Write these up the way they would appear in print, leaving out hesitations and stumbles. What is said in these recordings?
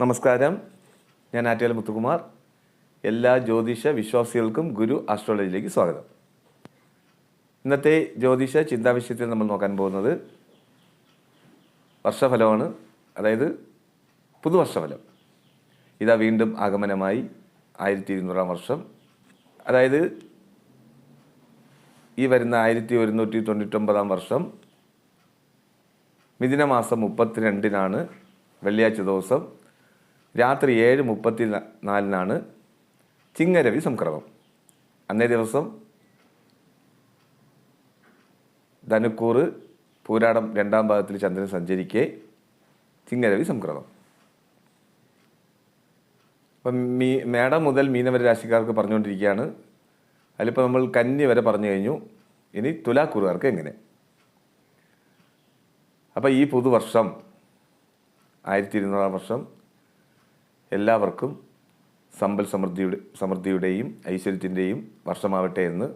നമസ്കാരം, ഞാൻ ആറ്റുകാൽ മുത്തുകുമാർ. എല്ലാ ജ്യോതിഷ വിശ്വാസികൾക്കും ഗുരു ആസ്ട്രോളജിയിലേക്ക് സ്വാഗതം. ഇന്നത്തെ ജ്യോതിഷ ചിന്താവിഷയത്തിൽ നമ്മൾ നോക്കാൻ പോകുന്നത് വർഷഫലമാണ്, അതായത് പുതുവർഷഫലം. ഇതാ വീണ്ടും ആഗമനമായി 1200 വർഷം, അതായത് ഈ വരുന്ന 1199 വർഷം മിഥുനമാസം 32 വെള്ളിയാഴ്ച ദിവസം രാത്രി 7:34 ചിങ്ങരവി സംക്രമം. അന്നേ ദിവസം ധനുക്കൂറ് പൂരാടം 2ാം ഭാഗത്തിൽ ചന്ദ്രൻ സഞ്ചരിക്കെ ചിങ്ങരവി സംക്രമം. അപ്പം മേടം മുതൽ മീനം വരെ രാശിക്കാർക്ക് പറഞ്ഞുകൊണ്ടിരിക്കുകയാണ്. അതിലിപ്പോൾ നമ്മൾ കന്നി വരെ പറഞ്ഞു കഴിഞ്ഞു. ഇനി തുലാക്കൂറുകാർക്ക് എങ്ങനെ? അപ്പോൾ ഈ പുതുവർഷം 1200 വർഷം എല്ലാവർക്കും സമ്പൽ സമൃദ്ധിയുടെയും ഐശ്വര്യത്തിൻ്റെയും വർഷമാവട്ടെ എന്ന്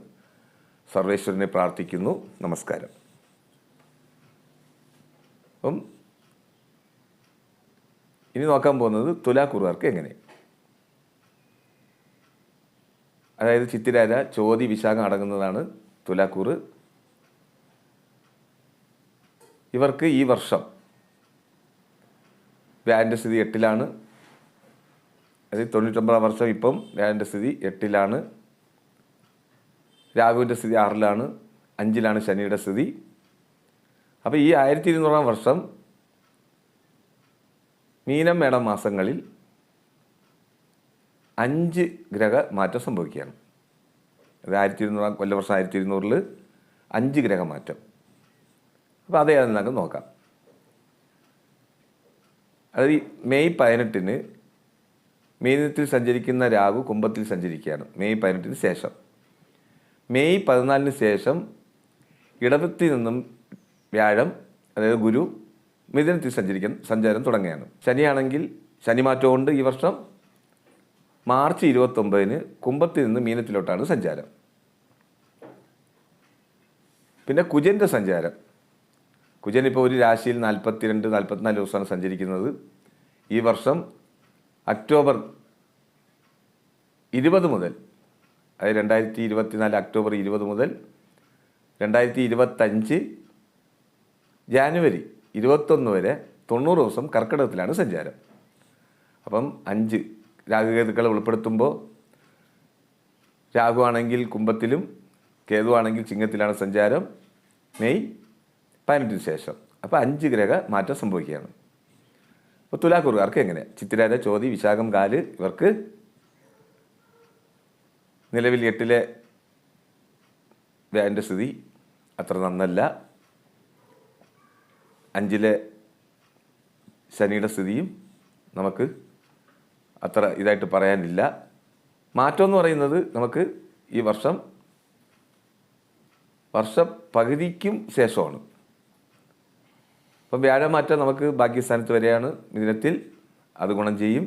സർവേശ്വരനെ പ്രാർത്ഥിക്കുന്നു. നമസ്കാരം. അപ്പം ഇനി നോക്കാൻ പോകുന്നത് തുലാക്കൂറുകാർക്ക് എങ്ങനെ. അതായത് ചിത്തിരാര, ചോതി, വിശാഖം അടങ്ങുന്നതാണ് തുലാക്കൂറ്. ഇവർക്ക് ഈ വർഷം വ്യാഴൻ്റെ സ്ഥിതി 8ലാണ്. അതായത് 99 വർഷം ഇപ്പം വ്യാഴൻ്റെ സ്ഥിതി 8ലാണ്. രാഹുവിൻ്റെ സ്ഥിതി 6ലാണ്. 5ലാണ് ശനിയുടെ സ്ഥിതി. അപ്പോൾ ഈ 1200 വർഷം മീനം മേടം മാസങ്ങളിൽ 5 ഗ്രഹ മാറ്റം സംഭവിക്കുകയാണ്. അത് 1200 കൊല്ലവർഷം 1200-ൽ 5 ഗ്രഹമാറ്റം. അപ്പോൾ അതേതാണെന്നൊക്കെ നോക്കാം. അത് മെയ് 18 മീനത്തിൽ സഞ്ചരിക്കുന്ന രാഹു കുംഭത്തിൽ സഞ്ചരിക്കുകയാണ്. മെയ് 18 ശേഷം മെയ് 14 ശേഷം ഇടവത്തിൽ നിന്നും വ്യാഴം, അതായത് ഗുരു, മിഥുനത്തിൽ സഞ്ചാരം തുടങ്ങുകയാണ്. ശനിയാണെങ്കിൽ ശനിമാറ്റം കൊണ്ട് ഈ വർഷം മാർച്ച് 29 കുംഭത്തിൽ നിന്ന് മീനത്തിലോട്ടാണ് സഞ്ചാരം. പിന്നെ കുജൻ്റെ സഞ്ചാരം. കുജൻ ഇപ്പോൾ ഒരു രാശിയിൽ 42-44 ദിവസമാണ് സഞ്ചരിക്കുന്നത്. ഈ വർഷം ഒക്ടോബർ 20 മുതൽ, അതായത് 2024 ഒക്ടോബർ 20 മുതൽ 2025 ജാനുവരി 21 വരെ 90 ദിവസം കർക്കിടകത്തിലാണ് സഞ്ചാരം. അപ്പം 5 രാഹുകേതുക്കളെ ഉൾപ്പെടുത്തുമ്പോൾ രാഹു ആണെങ്കിൽ കുംഭത്തിലും കേതു ആണെങ്കിൽ ചിങ്ങത്തിലാണ് സഞ്ചാരം മെയ് 18 ശേഷം. അപ്പോൾ 5 ഗ്രഹ മാറ്റം സംഭവിക്കുകയാണ്. അപ്പോൾ തുലാക്കൂറുകാർക്ക് എങ്ങനെ? ചിത്തിരാര, ചോതി, വിശാഖം, കാല് ഇവർക്ക് നിലവിൽ 8ലെ വ്യാഴൻ്റെ സ്ഥിതി അത്ര നന്നല്ല. 5ലെ ശനിയുടെ സ്ഥിതിയും നമുക്ക് അത്ര ഇതായിട്ട് പറയാനില്ല. മാറ്റം എന്ന് പറയുന്നത് നമുക്ക് ഈ വർഷപ്പകുതിക്കും ശേഷമാണ്. അപ്പം വ്യാഴമാറ്റം നമുക്ക് ഭാഗ്യസ്ഥാനത്ത് വരെയാണ് മിഥുനത്തിൽ, അത് ഗുണം ചെയ്യും.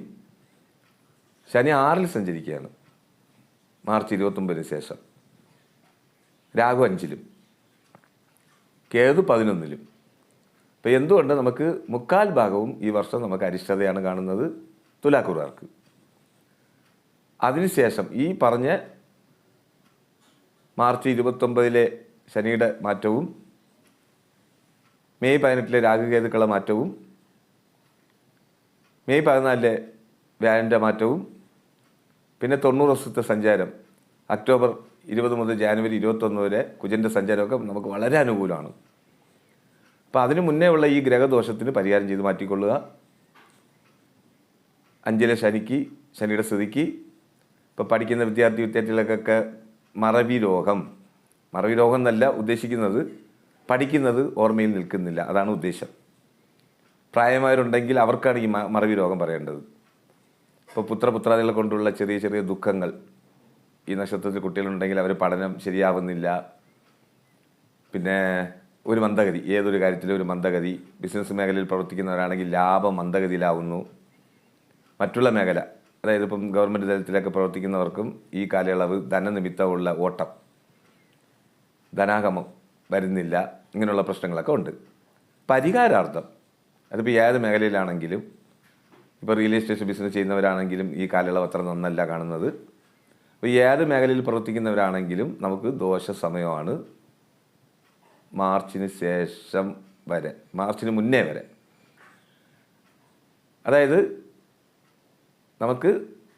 ശനി 6ൽ സഞ്ചരിക്കുകയാണ് മാർച്ച് 29 ശേഷം. രാഹു 5ലും കേതു 11ലും. അപ്പോൾ എന്തുകൊണ്ട് നമുക്ക് 3/4 ഭാഗവും ഈ വർഷം നമുക്ക് അരിഷ്ടതയാണ് കാണുന്നത് തുലാക്കൂറുകാർക്ക്. അതിനുശേഷം ഈ പറഞ്ഞ മാർച്ച് 29 ശനിയുടെ മാറ്റവും മെയ് 18 രാഹുകേതുക്കളുടെ മാറ്റവും മെയ് 14 വ്യാഴൻ്റെ മാറ്റവും പിന്നെ 90 ദിവസത്തെ സഞ്ചാരം ഒക്ടോബർ 20 മുതൽ ജാനുവരി 21 വരെ കുജൻ്റെ സഞ്ചാരമൊക്കെ നമുക്ക് വളരെ അനുകൂലമാണ്. അപ്പോൾ അതിന് മുന്നേ ഉള്ള ഈ ഗ്രഹദോഷത്തിന് പരിഹാരം ചെയ്ത് മാറ്റിക്കൊള്ളുക. 5ലെ ശനിയുടെ സ്ഥിതിക്ക് ഇപ്പോൾ പഠിക്കുന്ന വിദ്യാർത്ഥികൾക്കൊക്കെ മറവി രോഗം എന്നല്ല ഉദ്ദേശിക്കുന്നത്, പഠിക്കുന്നത് ഓർമ്മയിൽ നിൽക്കുന്നില്ല, അതാണ് ഉദ്ദേശം. പ്രായമായവരുണ്ടെങ്കിൽ അവർക്കാണ് ഈ മറവി രോഗം പറയേണ്ടത്. ഇപ്പോൾ പുത്രപുത്രാദികളെ കൊണ്ടുള്ള ചെറിയ ചെറിയ ദുഃഖങ്ങൾ, ഈ നക്ഷത്രത്തിൽ കുട്ടികളുണ്ടെങ്കിൽ അവർ പഠനം ശരിയാവുന്നില്ല, പിന്നെ ഒരു മന്ദഗതി, ഏതൊരു കാര്യത്തിലും ഒരു മന്ദഗതി. ബിസിനസ് മേഖലയിൽ പ്രവർത്തിക്കുന്നവരാണെങ്കിൽ ലാഭം മന്ദഗതിയിലാവുന്നു. മറ്റുള്ള മേഖല, അതായത് ഇപ്പം ഗവൺമെൻറ് തലത്തിലൊക്കെ പ്രവർത്തിക്കുന്നവർക്കും ഈ കാലയളവ് ധനനിമിത്തമുള്ള ഓട്ടം, ധനാഗമം വരുന്നില്ല, ഇങ്ങനെയുള്ള പ്രശ്നങ്ങളൊക്കെ ഉണ്ട്. പരിഹാരാർത്ഥം അതിപ്പോൾ ഏത് മേഖലയിലാണെങ്കിലും ഇപ്പോൾ റിയൽ എസ്റ്റേറ്റ് ബിസിനസ് ചെയ്യുന്നവരാണെങ്കിലും ഈ കാലയളവ് അത്ര നന്നല്ല കാണുന്നത്. അപ്പോൾ ഏത് മേഖലയിൽ പ്രവർത്തിക്കുന്നവരാണെങ്കിലും നമുക്ക് ദോഷ സമയമാണ് മാർച്ചിന് ശേഷം വരെ, മാർച്ചിന് മുന്നേ വരെ. അതായത് നമുക്ക്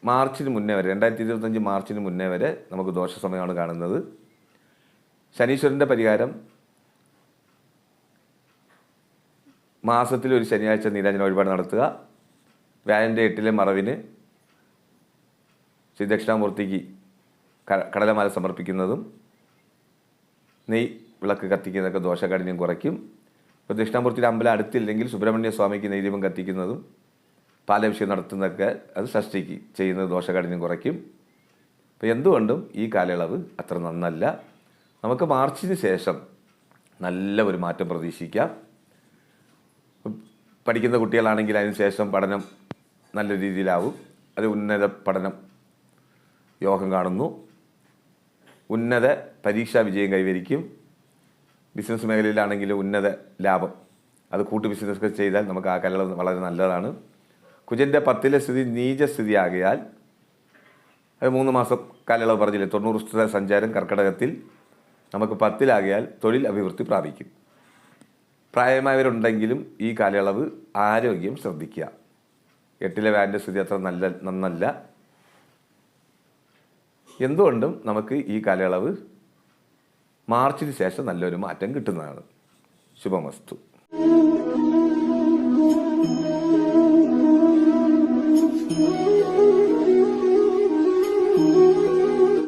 മാർച്ചിന് മുന്നേ വരെ, 2025 മാർച്ചിന് മുന്നേ വരെ നമുക്ക് ദോഷ സമയമാണ് കാണുന്നത്. ശനീശ്വരൻ്റെ പരിഹാരം മാസത്തിൽ ഒരു ശനിയാഴ്ച നീരാഞ്ജന വഴിപാട് നടത്തുക. വ്യാഴൻ്റെ 8-ലെ മറവിന് ശ്രീ ദക്ഷിണാമൂർത്തിക്ക് കടലമാല സമർപ്പിക്കുന്നതും നെയ് വിളക്ക് കത്തിക്കുന്നതൊക്കെ ദോഷകാഠിന്യം കുറയ്ക്കും. ഇപ്പോൾ ദക്ഷിണാമൂർത്തിയുടെ അമ്പലം അടുത്തില്ലെങ്കിൽ സുബ്രഹ്മണ്യ സ്വാമിക്ക് നെയ്ദീപം കത്തിക്കുന്നതും പാലഭിഷേകം നടത്തുന്നതൊക്കെ അത് ഷഷ്ടിക്ക് ചെയ്യുന്നത് ദോഷകാഠിന്യം കുറയ്ക്കും. അപ്പോൾ എന്തുകൊണ്ടും ഈ കാലയളവ് അത്ര നന്നല്ല. നമുക്ക് മാർച്ചിന് ശേഷം നല്ല ഒരു മാറ്റം പ്രതീക്ഷിക്കാം. പഠിക്കുന്ന കുട്ടികളാണെങ്കിൽ അതിന് ശേഷം പഠനം നല്ല രീതിയിലാവും. അത് ഉന്നത പഠനം യോഗം കാണുന്നു. ഉന്നത പരീക്ഷാ വിജയം കൈവരിക്കും. ബിസിനസ് മേഖലയിലാണെങ്കിൽ ഉന്നത ലാഭം, അത് കൂട്ടു ബിസിനസ് ചെയ്താൽ നമുക്ക് ആ കാലയളവ് വളരെ നല്ലതാണ്. കുജൻ്റെ 10-ലെ സ്ഥിതി നീചസ്ഥിതി ആകയാൽ അത് 3 മാസം കാലയളവ് പറഞ്ഞില്ലേ, 90 ദിവസത്തെ സഞ്ചാരം കർക്കിടകത്തിൽ നമുക്ക് 10-ലാകയാൽ തൊഴിൽ അഭിവൃദ്ധി പ്രാപിക്കും. പ്രായമായവരുണ്ടെങ്കിലും ഈ കാലയളവ് ആരോഗ്യം ശ്രദ്ധിക്കുക. 8-ലെ വ്യാഴൻ്റെ സ്ഥിതി അത്ര നന്നല്ല. എന്തുകൊണ്ടും നമുക്ക് ഈ കാലയളവ് മാർച്ചിന് ശേഷം നല്ലൊരു മാറ്റം കിട്ടുന്നതാണ്. ശുഭമസ്തു.